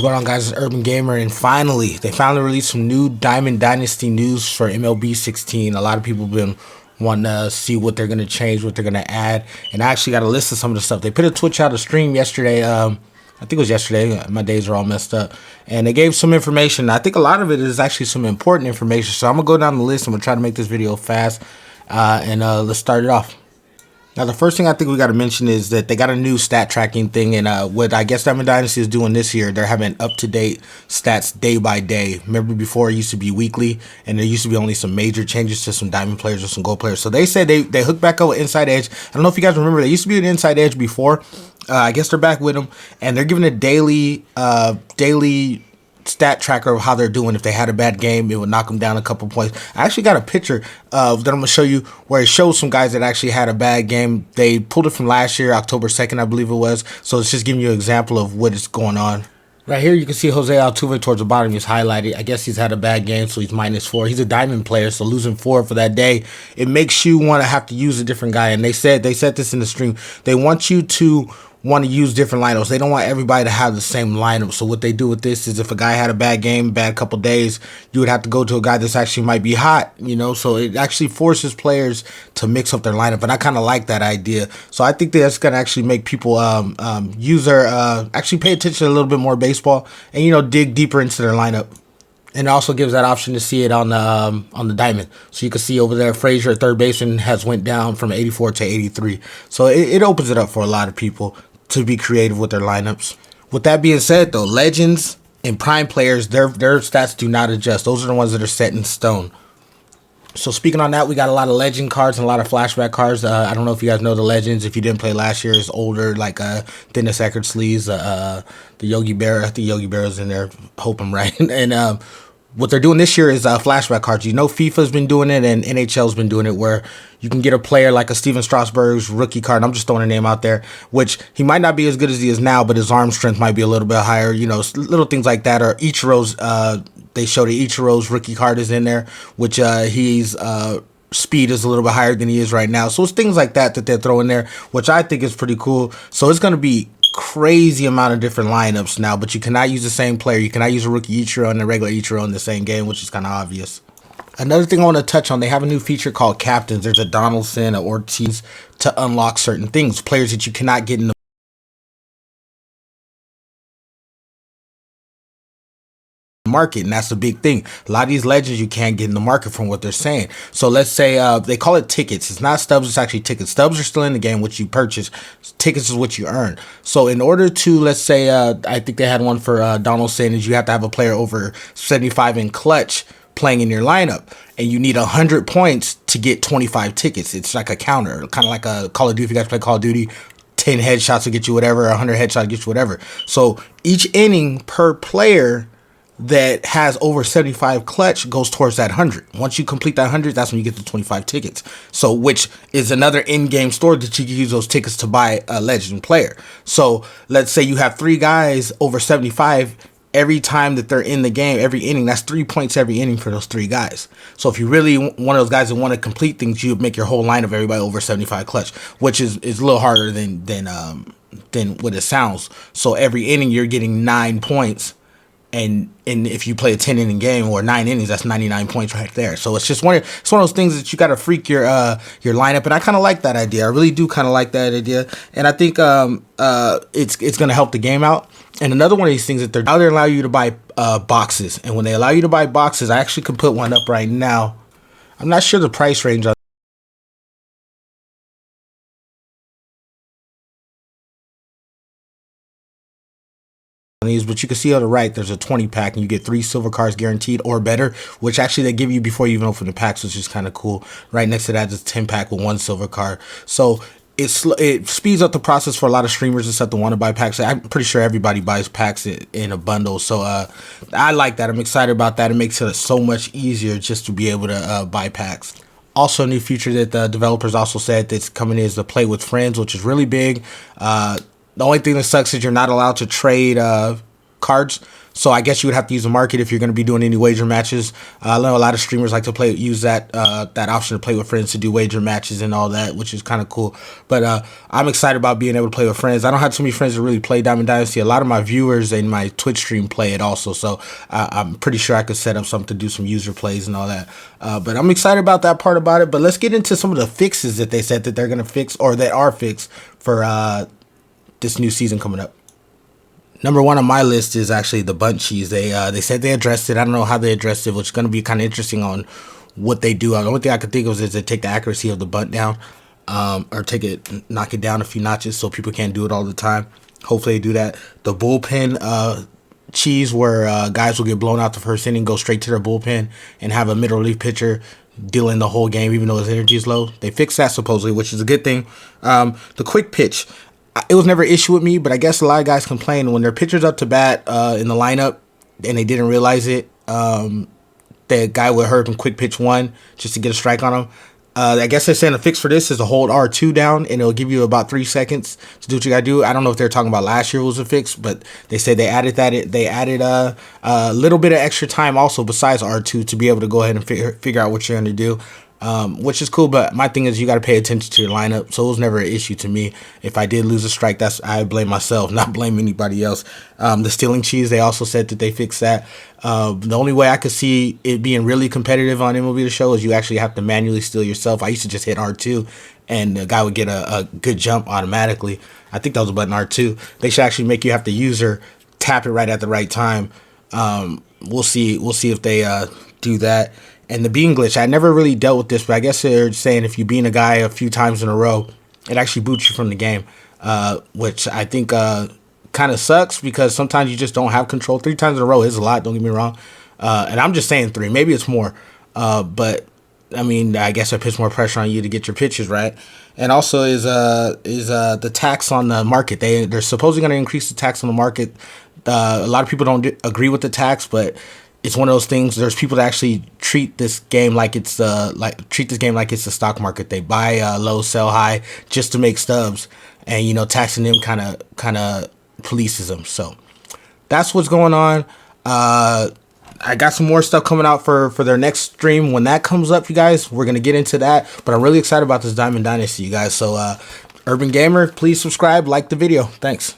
going on, guys? It's Urban Gamer, and they finally released some new Diamond Dynasty news for MLB 16. A lot of people have been wanting to see what they're going to change, what they're going to add, and I actually got a list of some of the stuff. They put a Twitch out a stream yesterday. I think it was yesterday. My days are all messed up, and they gave some information. I think a lot of it is actually some important information, so I'm going to go down the list. I'm going to try to make this video fast, and let's start it off. Now, the first thing I think we got to mention is that they got a new stat tracking thing, and what I guess Diamond Dynasty is doing this year, they're having up-to-date stats day by day. Remember before it used to be weekly, and there used to be only some major changes to some Diamond players or some Gold players. So they said they hooked back up with Inside Edge. I don't know if you guys remember, they used to be an Inside Edge before. I guess they're back with them, and they're giving a daily stat tracker of how they're doing. If they had a bad game, it would knock them down a couple points. I actually got a picture that I'm going to show you where it shows some guys that actually had a bad game. They pulled it from last year, October 2nd, I believe it was. So it's just giving you an example of what is going on. Right here, you can see Jose Altuve towards the bottom. He's highlighted. I guess he's had a bad game, so he's -4. He's a Diamond player, so losing 4 for that day, it makes you want to have to use a different guy. And they said this in the stream. They want you to want to use different lineups. They don't want everybody to have the same lineup. So what they do with this is if a guy had a bad game, bad couple days, you would have to go to a guy that's actually might be hot, you know. So it actually forces players to mix up their lineup, and I kind of like that idea. So I think that's gonna actually make people actually pay attention a little bit more baseball, and you know, dig deeper into their lineup. And it also gives that option to see it on the Diamond. So you can see over there, Frazier at third baseman has went down from 84 to 83. So it opens it up for a lot of people to be creative with their lineups. With that being said, though, legends and prime players, their stats do not adjust. Those are the ones that are set in stone. So speaking on that, we got a lot of legend cards and a lot of flashback cards. I don't know if you guys know the legends. If you didn't play last year, it's older, like Dennis Eckersley's, the Yogi Berra. I think Yogi Berra's in there. Hope I'm right. And what they're doing this year is flashback cards. You know, FIFA's been doing it and NHL's been doing it, where you can get a player like a Steven Strasburg's rookie card. I'm just throwing a name out there, which he might not be as good as he is now, but his arm strength might be a little bit higher. You know, little things like that. Or Ichiro's, they showed that Ichiro's rookie card is in there, which he's speed is a little bit higher than he is right now. So it's things like that they're throwing there, which I think is pretty cool. So it's going to be crazy amount of different lineups now, but you cannot use the same player. You cannot use a rookie Ichiro and a regular Ichiro in the same game, which is kind of obvious. Another thing I want to touch on, they have a new feature called Captains. There's a Donaldson, a Ortiz to unlock certain things, players that you cannot get in the market, and that's the big thing. A lot of these legends you can't get in the market from what they're saying. So let's say they call it tickets. It's not stubs, it's actually tickets. Stubs are still in the game, which you purchase. Tickets is what you earn. So in order to, let's say, I think they had one for Donaldson, is you have to have a player over 75 in clutch playing in your lineup, and you need 100 points to get 25 tickets. It's like a counter, kind of like a Call of Duty. If you guys play Call of Duty, 10 headshots will get you whatever, 100 headshots get you whatever. So each inning per player that has over 75 clutch goes towards that 100. Once you complete that 100, that's when you get the 25 tickets. So, which is another in-game store that you can use those tickets to buy a legend player. So let's say you have 3 guys over 75. Every time that they're in the game, every inning, that's 3 points every inning for those 3 guys. So if you really one of those guys that want to complete things, you make your whole line of everybody over 75 clutch, which is a little harder than what it sounds. So every inning you're getting 9 points. And if you play a 10-inning game or 9 innings, that's 99 points right there. So it's just one of those things that you got to freak your lineup, and I kind of like that idea. I really do kind of like that idea, and I think it's going to help the game out. And another one of these things that they're allow you to buy boxes, and when they allow you to buy boxes, I actually can put one up right now. I'm not sure the price range on these, but you can see on the right there's a 20 pack and you get 3 silver cards guaranteed or better, which actually they give you before you even open the packs, which is kind of cool. Right next to that is a 10 pack with 1 silver card. So it speeds up the process for a lot of streamers and stuff that want to buy packs. I'm pretty sure everybody buys packs in a bundle, so I like that. I'm excited about that. It makes it so much easier just to be able to buy packs. Also, a new feature that the developers also said that's coming is the play with friends, which is really big. The only thing that sucks is you're not allowed to trade cards. So I guess you would have to use a market if you're going to be doing any wager matches. I know a lot of streamers like to use that option to play with friends to do wager matches and all that, which is kind of cool. But I'm excited about being able to play with friends. I don't have too many friends that really play Diamond Dynasty. A lot of my viewers in my Twitch stream play it also, so I'm pretty sure I could set up something to do some user plays and all that. But I'm excited about that part about it. But let's get into some of the fixes that they said that they're going to fix or that are fixed for this new season coming up. Number one on my list is actually the bunt cheese. They said they addressed it. I don't know how they addressed it, which is going to be kind of interesting on what they do. The only thing I could think of is they take the accuracy of the bunt down, or knock it down a few notches so people can't do it all the time. Hopefully they do that. The bullpen cheese, where guys will get blown out the first inning, go straight to their bullpen, and have a middle relief pitcher dealing the whole game even though his energy is low. They fixed that supposedly, which is a good thing. The quick pitch. It was never an issue with me, but I guess a lot of guys complain when their pitcher's up to bat in the lineup and they didn't realize it. The guy would hurt him quick pitch one just to get a strike on him. I guess they're saying a fix for this is to hold R2 down, and it'll give you about 3 seconds to do what you got to do. I don't know if they're talking about last year was a fix, but they said they added that. They added a little bit of extra time also besides R2 to be able to go ahead and figure out what you're going to do. Which is cool, but my thing is you got to pay attention to your lineup, so it was never an issue to me. If I did lose a strike, I blame myself, not blame anybody else. The stealing cheese, they also said that they fixed that. The only way I could see it being really competitive on MLB The Show is you actually have to manually steal yourself. I used to just hit R2, and the guy would get a good jump automatically. I think that was a button R2. They should actually make you have the user tap it right at the right time. We'll see if they do that. And the bean glitch, I never really dealt with this, but I guess they're saying if you bean a guy a few times in a row, it actually boots you from the game, which I think kind of sucks because sometimes you just don't have control. 3 times in a row is a lot, don't get me wrong. And I'm just saying 3. Maybe it's more. But, I mean, I guess it puts more pressure on you to get your pitches right. And also is the tax on the market. They're supposedly going to increase the tax on the market. A lot of people don't agree with the tax, but it's one of those things. There's people that actually treat this game like it's the stock market. They buy low, sell high, just to make stubs, and taxing them kind of polices them. So that's what's going on. I got some more stuff coming out for their next stream. When that comes up, you guys, we're gonna get into that. But I'm really excited about this Diamond Dynasty, you guys. So Urban Gamer, please subscribe, like the video. Thanks.